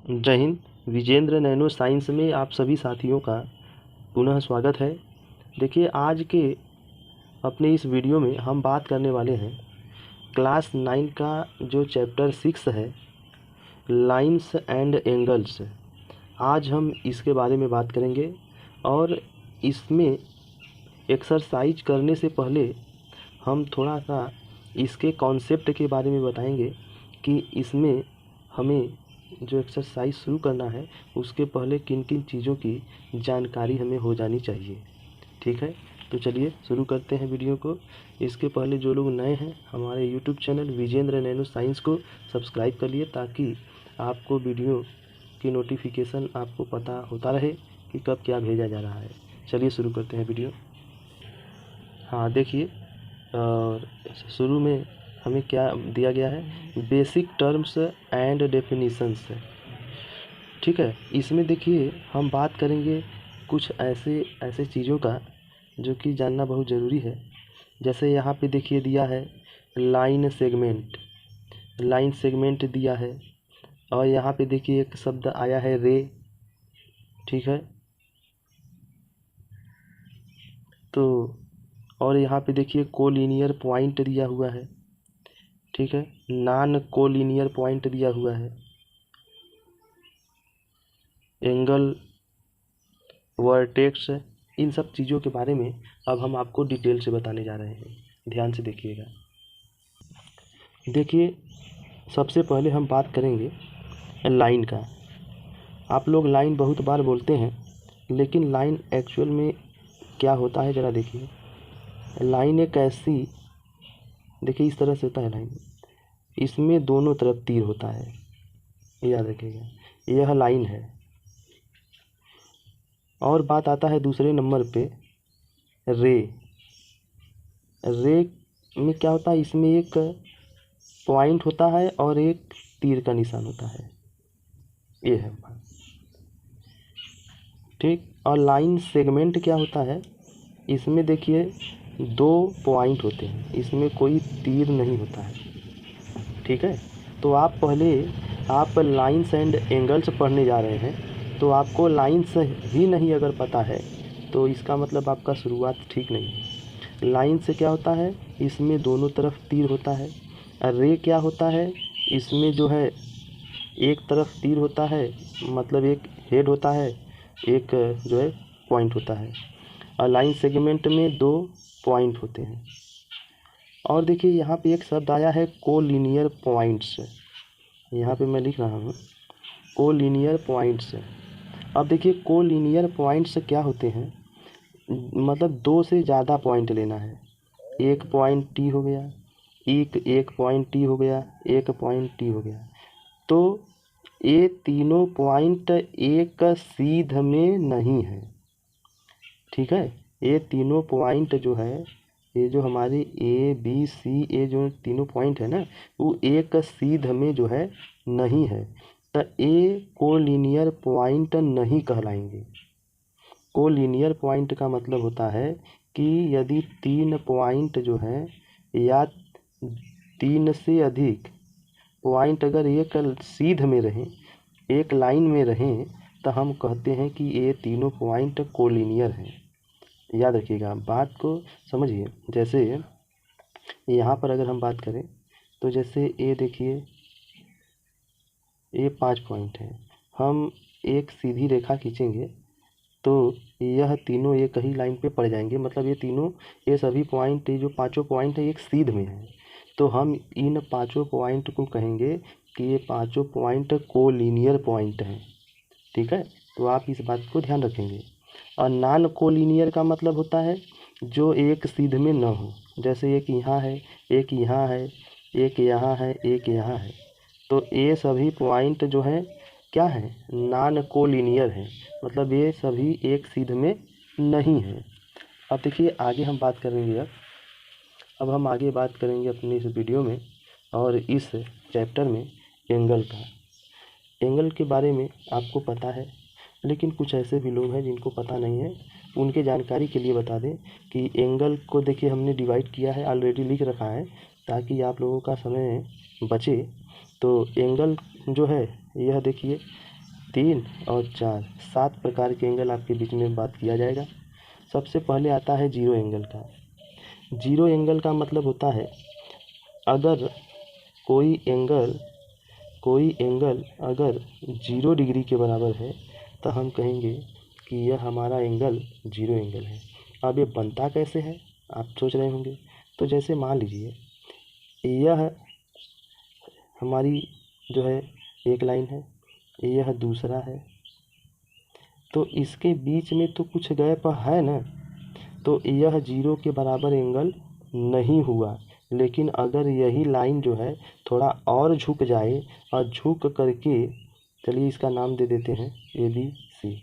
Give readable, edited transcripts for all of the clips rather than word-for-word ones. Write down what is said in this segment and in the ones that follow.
जय Hind. Vijendra nano science में आप सभी साथियों का पुनः स्वागत है। देखिए, आज के अपने इस वीडियो में हम बात करने वाले हैं क्लास 9 का जो चैप्टर 6 है, लाइंस एंड एंगल्स। आज हम इसके बारे में बात करेंगे और इसमें एक्सरसाइज करने से पहले हम थोड़ा सा इसके कॉन्सेप्ट के बारे में बताएंगे कि इसमें हमें जो एक्सरसाइज शुरू करना है उसके पहले किन किन चीज़ों की जानकारी हमें हो जानी चाहिए। ठीक है, तो चलिए शुरू करते हैं वीडियो को। इसके पहले जो लोग नए हैं, हमारे YouTube channel Vijendra nano science को सब्सक्राइब कर लिए ताकि आपको वीडियो की नोटिफिकेशन आपको पता होता रहे कि कब क्या भेजा जा रहा है। चलिए शुरू करते हैं वीडियो। हाँ, देखिए, और शुरू में हमें क्या दिया गया है, बेसिक टर्म्स एंड डेफिनेशंस। ठीक है, इसमें देखिए हम बात करेंगे कुछ ऐसे चीज़ों का जो कि जानना बहुत ज़रूरी है। जैसे यहाँ पे देखिए दिया है लाइन सेगमेंट दिया है, और यहाँ पे देखिए एक शब्द आया है रे। ठीक है, तो और यहाँ पे देखिए कोलिनियर पॉइंट दिया हुआ है। ठीक है, नॉन कोलिनियर पॉइंट दिया हुआ है, एंगल, वर्टेक्स। इन सब चीज़ों के बारे में अब हम आपको डिटेल से बताने जा रहे हैं। ध्यान से देखिएगा। देखिए, सबसे पहले हम बात करेंगे लाइन का। आप लोग लाइन बहुत बार बोलते हैं, लेकिन लाइन एक्चुअल में क्या होता है ज़रा देखिए। लाइन एक ऐसी, देखिए इस तरह से होता है लाइन, इसमें दोनों तरफ तीर होता है, याद रखिएगा, यह लाइन है। और बात आता है दूसरे नंबर पे रे में क्या होता है, इसमें एक पॉइंट होता है और एक तीर का निशान होता है, ये है बात। ठीक, और लाइन सेगमेंट क्या होता है, इसमें देखिए दो पॉइंट होते हैं, इसमें कोई तीर नहीं होता है। ठीक है, तो आप पहले लाइन्स एंड एंगल्स पढ़ने जा रहे हैं, तो आपको लाइन्स ही नहीं अगर पता है तो इसका मतलब आपका शुरुआत ठीक नहीं है। लाइन से क्या होता है, इसमें दोनों तरफ तीर होता है। रे क्या होता है, इसमें जो है एक तरफ तीर होता है, मतलब एक हेड होता है, एक जो है पॉइंट होता है। और लाइन सेगमेंट में दो पॉइंट होते हैं। और देखिए यहाँ पे एक शब्द आया है कोलिनियर पॉइंट्स, यहाँ पे मैं लिख रहा हूँ कोलिनियर पॉइंट्स। अब देखिए कोलिनियर पॉइंट्स क्या होते हैं, मतलब दो से ज़्यादा पॉइंट लेना है। एक पॉइंट टी हो गया, एक पॉइंट टी हो गया, एक पॉइंट टी हो गया। तो ये तीनों पॉइंट एक सीध में नहीं है। ठीक है, ये तीनों पॉइंट जो है, ये जो हमारी ए बी सी, ये जो तीनों पॉइंट है ना, वो एक सीध में जो है नहीं है, तो ये कोलिनियर पॉइंट नहीं कहलाएंगे। कोलिनियर पॉइंट का मतलब होता है कि यदि तीन पॉइंट जो है या तीन से अधिक पॉइंट अगर एक सीध में रहें, एक लाइन में रहें, तो हम कहते हैं कि ये तीनों पॉइंट कोलिनियर हैं। याद रखिएगा, बात को समझिए। जैसे यहाँ पर अगर हम बात करें, तो जैसे ये देखिए, ये 5 पॉइंट है, हम एक सीधी रेखा खींचेंगे तो यह तीनों एक ही लाइन पे पड़ जाएंगे, मतलब ये सभी पॉइंट, ये जो पांचों पॉइंट है एक सीध में है, तो हम इन पांचों पॉइंट को कहेंगे कि ये पांचों पॉइंट कोलिनियर पॉइंट हैं। ठीक है, तो आप इस बात को ध्यान रखेंगे। और नॉन कोलिनियर का मतलब होता है जो एक सीध में न हो, जैसे एक यहाँ है, एक यहाँ है, एक यहाँ है, एक यहाँ है, तो ये सभी पॉइंट जो है क्या है, नॉन कोलिनियर है, मतलब ये सभी एक सीध में नहीं है। अब देखिए आगे हम बात करेंगे। अब हम आगे बात करेंगे अपनी इस वीडियो में और इस चैप्टर में एंगल का। एंगल के बारे में आपको पता है, लेकिन कुछ ऐसे भी लोग हैं जिनको पता नहीं है, उनके जानकारी के लिए बता दें कि एंगल को देखिए हमने डिवाइड किया है, ऑलरेडी लिख रखा है ताकि आप लोगों का समय बचे। तो एंगल जो है, यह देखिए 3 और 4, 7 प्रकार के एंगल आपके बीच में बात किया जाएगा। सबसे पहले आता है जीरो एंगल का। जीरो एंगल का मतलब होता है अगर कोई एंगल अगर 0 डिग्री के बराबर है तो हम कहेंगे कि यह हमारा एंगल जीरो एंगल है। अब ये बनता कैसे है आप सोच रहे होंगे। तो जैसे मान लीजिए यह हमारी जो है एक लाइन है, यह दूसरा है, तो इसके बीच में तो कुछ गैप है ना, तो यह 0 के बराबर एंगल नहीं हुआ। लेकिन अगर यही लाइन जो है थोड़ा और झुक जाए और झुक करके, चलिए इसका नाम दे देते हैं ABC,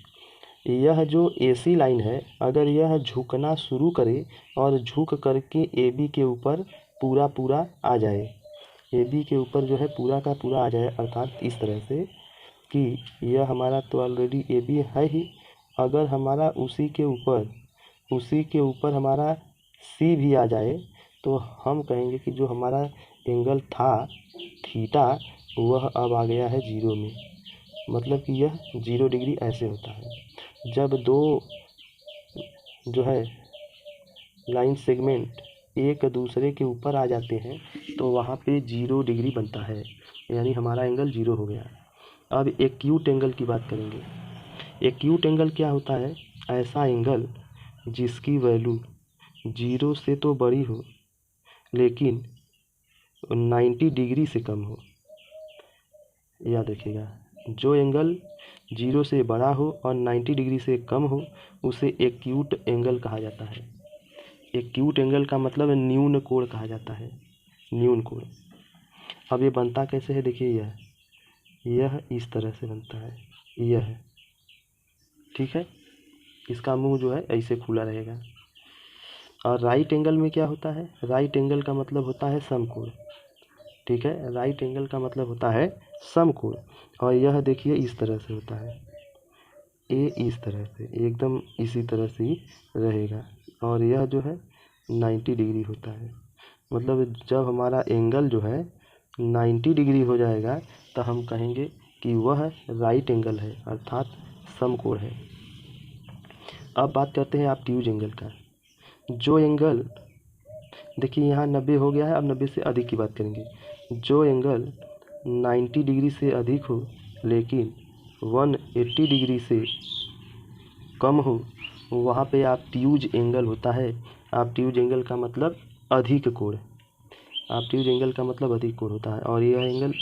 यह जो AC लाइन है अगर यह झुकना शुरू करे और झुक करके AB के ऊपर पूरा आ जाए, AB के ऊपर जो है पूरा का पूरा आ जाए, अर्थात इस तरह से कि यह हमारा तो ऑलरेडी AB है ही, अगर हमारा उसी के ऊपर हमारा C भी आ जाए तो हम कहेंगे कि जो हमारा एंगल था थीटा वह अब आ गया है 0 में। मतलब कि यह 0 डिग्री ऐसे होता है। जब दो जो है लाइन सेगमेंट एक दूसरे के ऊपर आ जाते हैं तो वहाँ पे 0 डिग्री बनता है, यानी हमारा एंगल 0 हो गया। अब एक्यूट एंगल की बात करेंगे। एक्यूट एंगल क्या होता है? ऐसा एंगल जिसकी वैल्यू 0 से तो बड़ी हो लेकिन 90 डिग्री से कम हो। याद रखिएगा, जो एंगल 0 से बड़ा हो और 90 डिग्री से कम हो उसे एक्यूट एंगल कहा जाता है। एक्यूट एंगल का मतलब न्यून कोण कहा जाता है, न्यून कोण। अब ये बनता कैसे है देखिए, यह इस तरह से बनता है, यह ठीक है, इसका मुंह जो है ऐसे खुला रहेगा। और राइट एंगल में क्या होता है? राइट एंगल का मतलब होता है समकोण, ठीक है, राइट एंगल का मतलब होता है समकोण। और यह देखिए इस तरह से होता है, ये इस तरह से एकदम इसी तरह से ही रहेगा। और यह जो है 90 डिग्री होता है। मतलब जब हमारा एंगल जो है 90 डिग्री हो जाएगा तो हम कहेंगे कि वह राइट एंगल है, अर्थात समकोण है। अब बात करते हैं ऑब्ट्यूज एंगल का। जो एंगल देखिए यहाँ 90 हो गया है, अब 90 से अधिक की बात करेंगे। जो एंगल 90 डिग्री से अधिक हो लेकिन 180 डिग्री से कम हो वहाँ पे ऑब्ट्यूज एंगल होता है। ऑब्ट्यूज एंगल का मतलब अधिक कोण, ऑब्ट्यूज एंगल का मतलब अधिक कोण होता है। और यह एंगल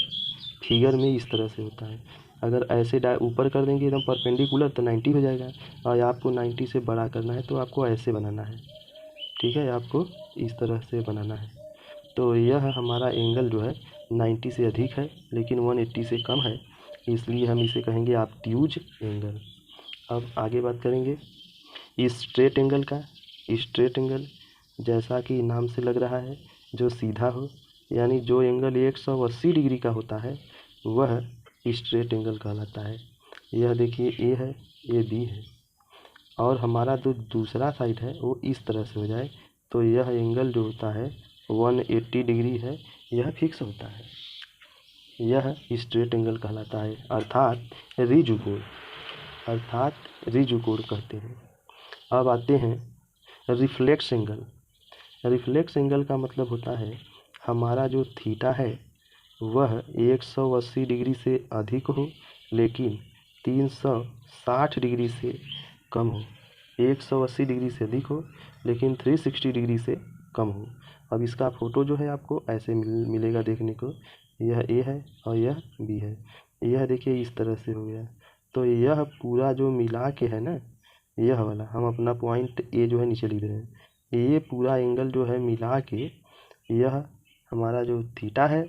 फिगर में इस तरह से होता है। अगर ऐसे ऊपर कर देंगे एकदम परपेंडिकुलर तो 90 हो जाएगा, और आपको 90 से बड़ा करना है तो आपको ऐसे बनाना है, ठीक है, आपको इस तरह से बनाना है। तो यह हमारा एंगल जो है 90 से अधिक है लेकिन 180 से कम है, इसलिए हम इसे कहेंगे ऑब्ट्यूज एंगल। अब आगे बात करेंगे स्ट्रेट एंगल का। स्ट्रेट एंगल जैसा कि नाम से लग रहा है जो सीधा हो, यानी जो एंगल 180 डिग्री का होता है वह स्ट्रेट एंगल कहलाता है। यह देखिए ए है, ये बी है, और हमारा जो दूसरा साइड है वो इस तरह से हो जाए तो यह एंगल जो होता है 180 डिग्री है, यह फिक्स होता है, यह स्ट्रेट एंगल कहलाता है, अर्थात रिज कोण, अर्थात रिज कोण कहते हैं। अब आते हैं रिफ्लेक्स एंगल। रिफ्लेक्स एंगल का मतलब होता है हमारा जो थीटा है वह 180 डिग्री से अधिक हो लेकिन 360 डिग्री से कम हो। 180 डिग्री से अधिक हो लेकिन 360 डिग्री से कम हो। अब इसका फ़ोटो जो है आपको ऐसे मिलेगा देखने को, यह ए है और यह बी है। यह देखिए इस तरह से हो गया। तो यह पूरा जो मिला के है ना, यह वाला हम अपना पॉइंट ए जो है नीचे लिख रहे हैं, ये पूरा एंगल जो है मिला के यह हमारा जो थीटा है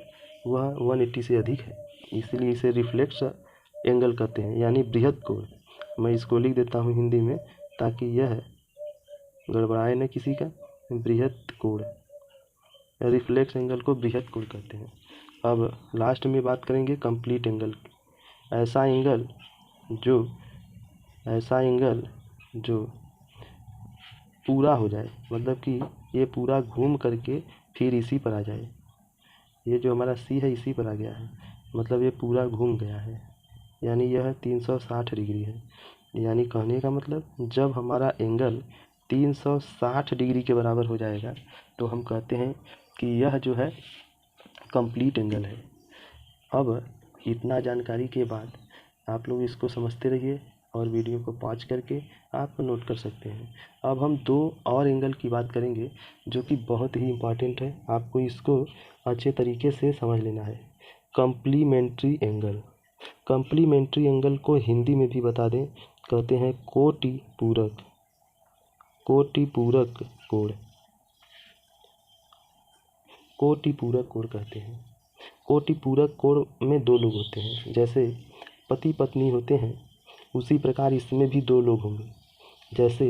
वह 180 से अधिक है, इसलिए इसे रिफ्लेक्स एंगल कहते हैं, यानी बृहद कोण। मैं इसको लिख देता हूँ हिंदी में ताकि यह गड़बड़ाए न किसी का। बृहद कोण, रिफ्लेक्स एंगल को बृहद कोण कहते हैं। अब लास्ट में बात करेंगे कंप्लीट एंगल। ऐसा एंगल जो पूरा हो जाए, मतलब कि ये पूरा घूम करके फिर इसी पर आ जाए। ये जो हमारा सी है इसी पर आ गया है, मतलब ये पूरा घूम गया है, यानी यह 360 डिग्री है। यानी कहने का मतलब जब हमारा एंगल 360 डिग्री के बराबर हो जाएगा तो हम कहते हैं कि यह जो है कंप्लीट एंगल है। अब इतना जानकारी के बाद आप लोग इसको समझते रहिए और वीडियो को पॉज करके आप नोट कर सकते हैं। अब हम दो और एंगल की बात करेंगे जो कि बहुत ही इम्पॉर्टेंट है, आपको इसको अच्छे तरीके से समझ लेना है। कम्प्लीमेंट्री एंगल, कम्प्लीमेंट्री एंगल को हिंदी में भी बता दें, कहते हैं कोटि पूरक, कोटि पूरक कोण, कोटि पूरक कोण कहते हैं। कोटि पूरक कोण में दो लोग होते हैं, जैसे पति पत्नी होते हैं उसी प्रकार इसमें भी दो लोग होंगे। जैसे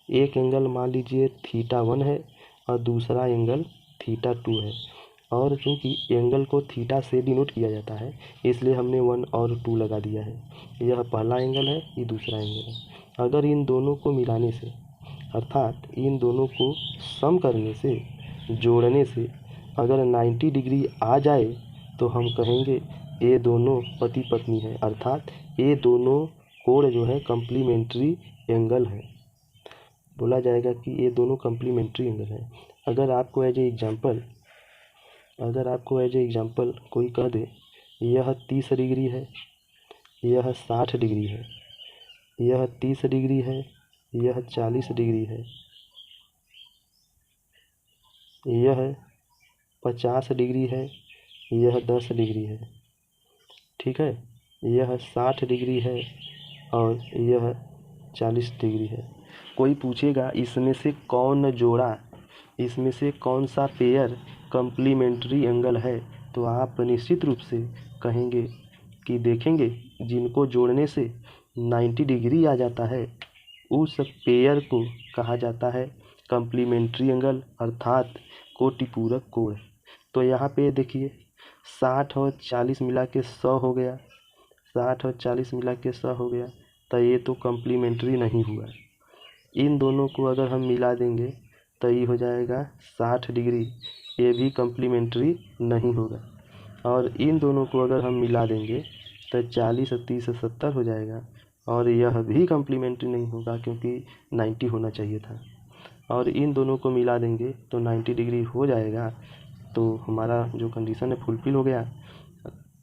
एक एंगल मान लीजिए θ1 है और दूसरा एंगल θ2 है, और चूँकि एंगल को थीटा से डिनोट किया जाता है इसलिए हमने 1 और 2 लगा दिया है। यह पहला एंगल है, ये दूसरा एंगल है। अगर इन दोनों को मिलाने से, अर्थात इन दोनों को सम करने से, जोड़ने से अगर 90 डिग्री आ जाए तो हम कहेंगे ये दोनों पति पत्नी है, अर्थात ये दोनों कोण जो है कम्प्लीमेंट्री एंगल है। बोला जाएगा कि ये दोनों कम्प्लीमेंट्री एंगल है। अगर आपको एज ए एग्जाम्पल कोई कह दे यह 30 डिग्री है, यह 60 डिग्री है, यह 30 डिग्री है, यह 40 डिग्री है, यह 50 डिग्री है, यह 10 डिग्री है, ठीक है, यह 60 डिग्री है और यह 40 डिग्री है। कोई पूछेगा इसमें से कौन जोड़ा, इसमें से कौन सा पेयर कम्प्लीमेंट्री एंगल है, तो आप निश्चित रूप से कहेंगे कि देखेंगे जिनको जोड़ने से 90 डिग्री आ जाता है उस पेयर को कहा जाता है कम्प्लीमेंट्री एंगल, अर्थात कोटि पूरक कोण। तो यहाँ पे देखिए 60 और 40 मिला के 100 हो गया, 60 और 40 मिला के 100 हो गया, तो ये तो कम्प्लीमेंट्री नहीं हुआ। इन दोनों को अगर हम मिला देंगे तो ये हो जाएगा 60 डिग्री, ये भी कम्प्लीमेंट्री नहीं होगा। और इन दोनों को अगर हम मिला देंगे तो 40 और 30 और 70 हो जाएगा, और यह भी कम्प्लीमेंट्री नहीं होगा क्योंकि 90 होना चाहिए था। और इन दोनों को मिला देंगे तो 90 डिग्री हो जाएगा, तो हमारा जो कंडीशन है फुलफिल हो गया।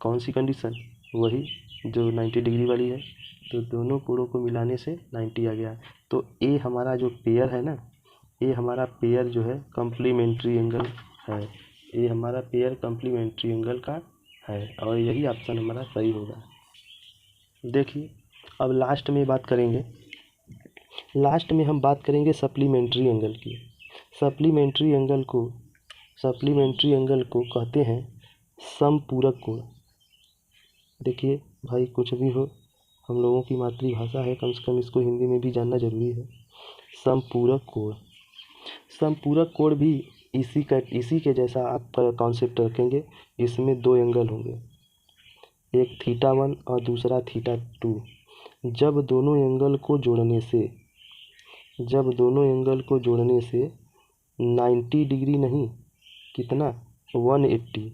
कौन सी कंडीशन? वही जो 90 डिग्री वाली है। तो दोनों कोणों को मिलाने से 90 आ गया। तो ये हमारा जो पेयर है ना, ये हमारा पेयर जो है कम्प्लीमेंट्री एंगल है, ये हमारा पेयर कम्प्लीमेंट्री एंगल का है, और यही ऑप्शन हमारा सही होगा। देखिए अब लास्ट में बात करेंगे, लास्ट में हम बात करेंगे सप्लीमेंट्री एंगल की। सप्लीमेंट्री एंगल को कहते हैं समपूरक कोण। देखिए भाई कुछ भी हो, हम लोगों की मातृभाषा है, कम से कम इसको हिंदी में भी जानना जरूरी है। समपूरक कोण, समपूरक कोण भी इसी के जैसा आप कॉन्सेप्ट रखेंगे। इसमें दो एंगल होंगे, एक θ1 और दूसरा θ2। जब दोनों एंगल को जोड़ने से 90 डिग्री नहीं, कितना 180,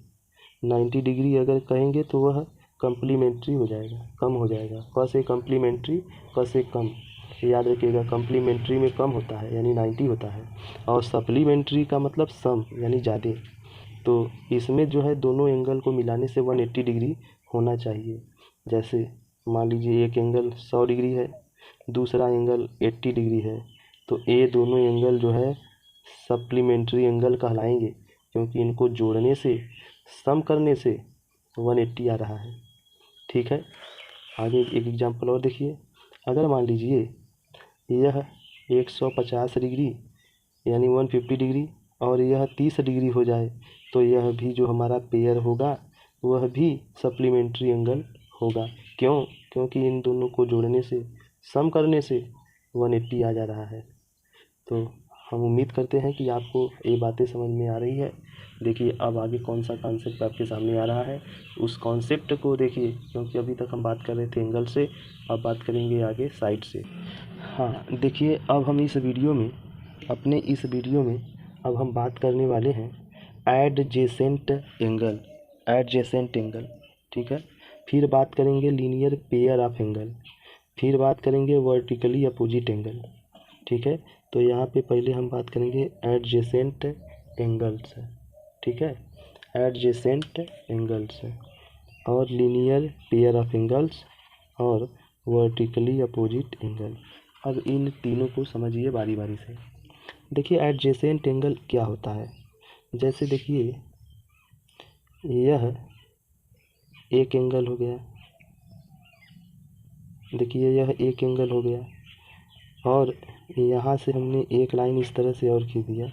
90 डिग्री अगर कहेंगे तो वह कम्प्लीमेंट्री हो जाएगा, कम हो जाएगा। क से कम्प्लीमेंट्री, क से कम, याद रखिएगा। कम्प्लीमेंट्री में कम होता है यानी 90 होता है, और सप्लीमेंट्री का मतलब सम यानी ज़्यादा। तो इसमें जो है दोनों एंगल को मिलाने से 180 डिग्री होना चाहिए। जैसे मान लीजिए एक एंगल 100 डिग्री है, दूसरा एंगल 80 डिग्री है, तो ये दोनों एंगल जो है सप्लीमेंट्री एंगल कहलाएंगे, क्योंकि इनको जोड़ने से, सम करने से 180 आ रहा है। ठीक है, आगे एक एग्जांपल और देखिए। अगर मान लीजिए यह 150 डिग्री यानी 150 डिग्री और यह 30 डिग्री हो जाए, तो यह भी जो हमारा पेयर होगा वह भी सप्लीमेंट्री एंगल होगा। क्यों? क्योंकि इन दोनों को जोड़ने से, सम करने से 180 आ जा रहा है। तो हम उम्मीद करते हैं कि आपको ये बातें समझ में आ रही है। देखिए अब आगे कौन सा कॉन्सेप्ट आपके सामने आ रहा है, उस कॉन्सेप्ट को देखिए, क्योंकि अभी तक हम बात कर रहे थे एंगल से, अब बात करेंगे आगे साइड से। हाँ देखिए, अब हम इस वीडियो में अब हम बात करने वाले हैं एडजेसेंट एंगल, ठीक है। फिर बात करेंगे लीनियर पेयर ऑफ एंगल, फिर बात करेंगे वर्टिकली अपोजिट एंगल। ठीक है, तो यहाँ पे पहले हम बात करेंगे एडजेसेंट एंगल्स। ठीक है, एडजेसेंट एंगल्स और लीनियर पेयर ऑफ एंगल्स और वर्टिकली अपोजिट एंगल। अब इन तीनों को समझिए बारी बारी से। देखिए एडजेसेंट एंगल क्या होता है। जैसे देखिए यह एक एंगल हो गया, देखिए यह एक एंगल हो गया और यहाँ से हमने एक लाइन इस तरह से और खींच दिया,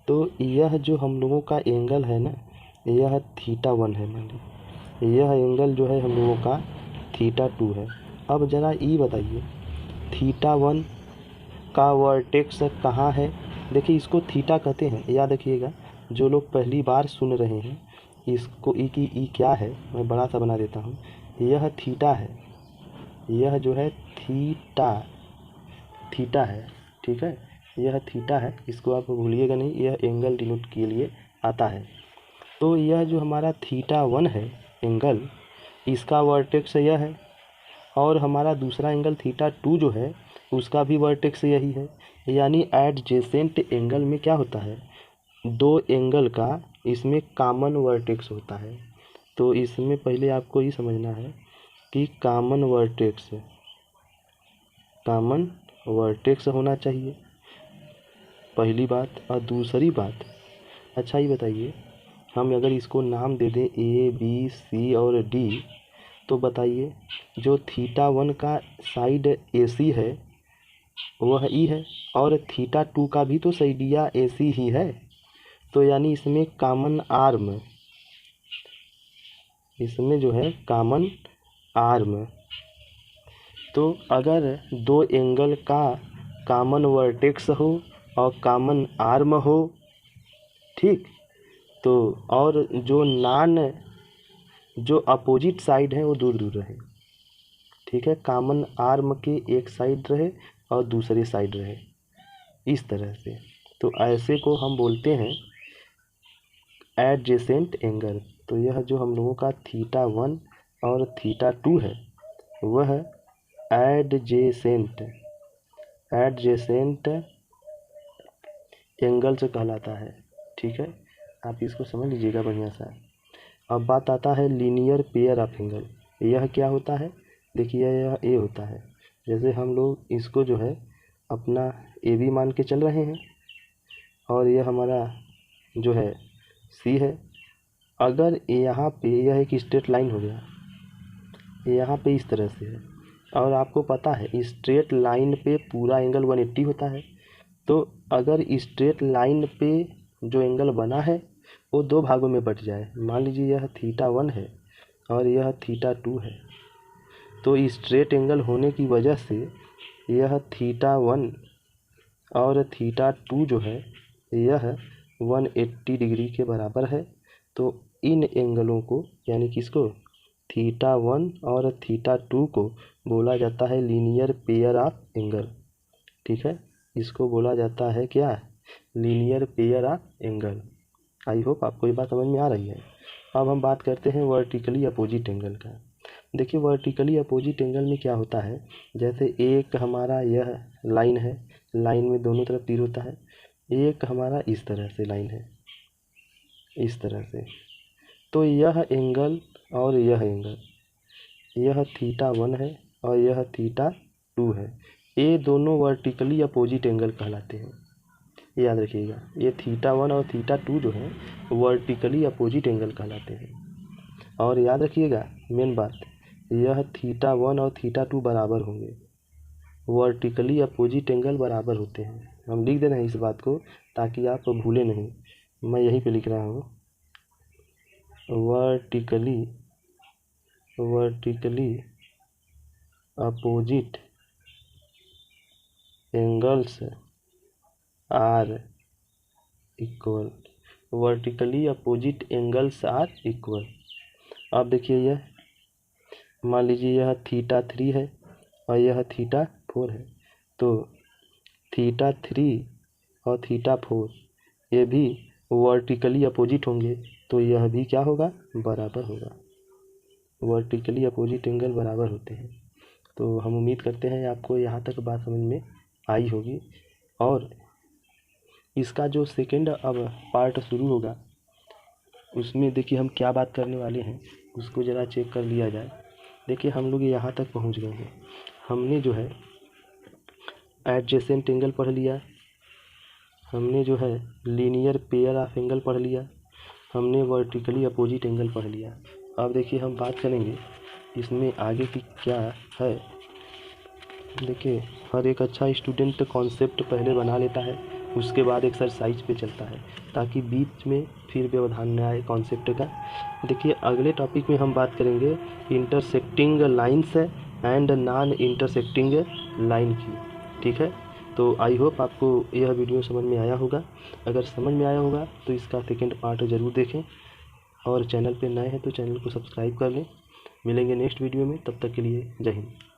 तो यह जो हम लोगों का एंगल है ना, यह θ1 है। मान लीजिए यह एंगल जो है हम लोगों का θ2 है। अब ज़रा ये बताइए θ1 का वर्टेक्स कहाँ है। देखिए इसको थीटा कहते हैं, याद रखिएगा। जो लोग पहली बार सुन रहे हैं इसको ई की ई क्या है, मैं बड़ा सा बना देता हूँ। यह थीटा है, यह जो है थीटा है। ठीक है, यह थीटा है, इसको आप भूलिएगा नहीं, यह एंगल डिनोट के लिए आता है। तो यह जो हमारा θ1 है एंगल, इसका वर्टेक्स यह है और हमारा दूसरा एंगल θ2 जो है उसका भी वर्टेक्स यही है। यानी एडजेसेंट एंगल में क्या होता है, दो एंगल का इसमें कॉमन वर्टेक्स होता है। तो इसमें पहले आपको ये समझना है कि कॉमन वर्टेक्स होना चाहिए, पहली बात। और दूसरी बात, अच्छा ये बताइए, हम अगर इसको नाम दे दें ए बी सी और डी, तो बताइए जो θ1 का साइड AC है वह ई है और θ2 का भी तो साइडिया AC ही है। तो यानी इसमें कॉमन आर्म, इसमें जो है कॉमन आर्म। तो अगर दो एंगल का कॉमन वर्टेक्स हो और कॉमन आर्म हो, ठीक, तो और जो अपोजिट साइड है वो दूर दूर रहे। ठीक है, कॉमन आर्म के एक साइड रहे और दूसरी साइड रहे, इस तरह से। तो ऐसे को हम बोलते हैं एडजेसेंट एंगल। तो यह जो हम लोगों का θ1 और θ2 है वह एडजेसेंट एंगल से कहलाता है। ठीक है, आप इसको समझ लीजिएगा बढ़िया सा। अब बात आता है लीनियर पेयर ऑफ एंगल। यह क्या होता है, देखिए यह ए होता है। जैसे हम लोग इसको जो है अपना ए बी मान के चल रहे हैं और यह हमारा जो है सी है। अगर यहाँ पे यह एक स्ट्रेट लाइन हो गया, यहाँ पे इस तरह से है और आपको पता है स्ट्रेट लाइन पे पूरा एंगल 180 होता है। तो अगर स्ट्रेट लाइन पे जो एंगल बना है वो दो भागों में बट जाए, मान लीजिए यह θ1 है और यह θ2 है, तो स्ट्रेट एंगल होने की वजह से यह θ1 और θ2 जो है यह 180 डिग्री के बराबर है। तो इन एंगलों को यानी किसको, θ1 और θ2 को बोला जाता है लीनियर पेयर ऑफ एंगल। ठीक है, इसको बोला जाता है क्या, linear pair of angle. I hope आपको ये बात समझ में आ रही है। अब हम बात करते हैं वर्टिकली अपोजिट एंगल का। देखिए वर्टिकली अपोजिट एंगल में क्या होता है, जैसे एक हमारा यह लाइन है, लाइन में दोनों तरफ तीर होता है। एक हमारा इस तरह से लाइन है, इस तरह से। तो यह एंगल और यह एंगल, यह θ1 है और यह θ2 है। ये दोनों वर्टिकली अपोजिट एंगल कहलाते हैं, याद रखिएगा। ये θ1 और θ2 जो है वर्टिकली अपोजिट एंगल कहलाते हैं। और याद रखिएगा मेन बात, यह θ1 और θ2 बराबर होंगे, वर्टिकली अपोजिट एंगल बराबर होते हैं। हम लिख दे रहे हैं इस बात को ताकि आप भूलें नहीं, मैं यहीं पे लिख रहा हूँ, vertically opposite angles are equal, vertically opposite angles are equal. अब देखिए यह मान लीजिए यह θ3 है और यह θ4 है, तो θ3 और θ4 ये भी वर्टिकली अपोजिट होंगे, तो यह भी क्या होगा, बराबर होगा। वर्टिकली अपोजिट एंगल बराबर होते हैं। तो हम उम्मीद करते हैं आपको यहाँ तक बात समझ में आई होगी। और इसका जो सेकेंड अब पार्ट शुरू होगा उसमें देखिए हम क्या बात करने वाले हैं उसको ज़रा चेक कर लिया जाए। देखिए हम लोग यहाँ तक पहुँच गए हैं। हमने जो है एडजेसेंट एंगल पढ़ लिया, हमने जो है लीनियर पेयर ऑफ एंगल पढ़ लिया, हमने वर्टिकली अपोजिट एंगल पढ़ लिया। अब देखिए हम बात करेंगे इसमें आगे की क्या है। देखिए हर एक अच्छा स्टूडेंट कॉन्सेप्ट पहले बना लेता है, उसके बाद एक्सरसाइज पे चलता है, ताकि बीच में फिर व्यवधान न आए कॉन्सेप्ट का। देखिए अगले टॉपिक में हम बात करेंगे intersecting lines and non intersecting line की। ठीक है, तो आई होप आपको यह वीडियो समझ में आया होगा। अगर समझ में आया होगा तो इसका सेकेंड पार्ट ज़रूर देखें, और चैनल पे नए हैं तो चैनल को सब्सक्राइब कर लें। मिलेंगे नेक्स्ट वीडियो में, तब तक के लिए जय हिंद।